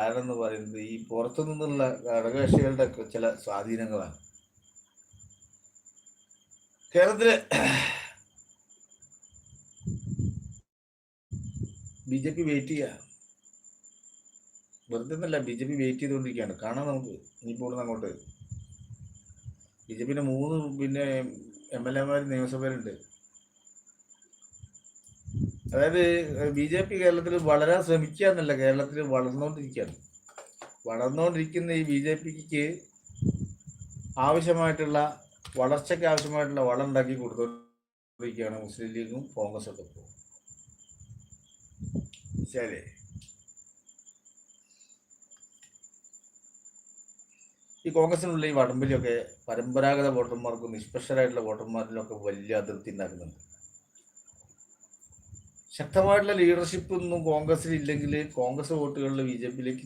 കാരണം എന്ന് പറയുന്നത് ഈ പുറത്തു നിന്നുള്ള ഘടകകക്ഷികളുടെ ഒക്കെ ചില സ്വാധീനങ്ങളാണ്. കേരളത്തില് ബി ജെ പി വെയിറ്റ് ചെയ്യുക, വെറുതെ ഒന്നല്ല, ബി ജെ പി വെയിറ്റ് ചെയ്തുകൊണ്ടിരിക്കുകയാണ്. കാണാം നമുക്ക് ഇനിയിപ്പോൾ അങ്ങോട്ട്. ബി ജെ പിന്റെ 3 എം എൽ എമാർ നിയമസഭയിലുണ്ട്. അതായത് ബി ജെ പി കേരളത്തിൽ വളരാൻ ശ്രമിക്കുക എന്നല്ല, കേരളത്തിൽ വളർന്നുകൊണ്ടിരിക്കുകയാണ്. വളർന്നുകൊണ്ടിരിക്കുന്ന ഈ ബി ജെ പിക്ക് ആവശ്യമായിട്ടുള്ള വളർച്ചയ്ക്ക് ആവശ്യമായിട്ടുള്ള വളം ഉണ്ടാക്കി കൊടുത്തുകൊണ്ടിരിക്കുകയാണ് മുസ്ലിം ലീഗും കോൺഗ്രസും ഒക്കെ. ഇപ്പോൾ ശരി, ഈ കോൺഗ്രസിനുള്ള ഈ വടംവലിയൊക്കെ പരമ്പരാഗത വോട്ടർമാർക്കും നിഷ്പക്ഷരായിട്ടുള്ള വോട്ടർമാരിലൊക്കെ വലിയ അതിർത്തി ഉണ്ടാക്കുന്നുണ്ട്. ശക്തമായിട്ടുള്ള ലീഡർഷിപ്പ് ഒന്നും കോൺഗ്രസിൽ ഇല്ലെങ്കിൽ കോൺഗ്രസ് വോട്ടുകളിൽ ബി ജെ പിയിലേക്ക്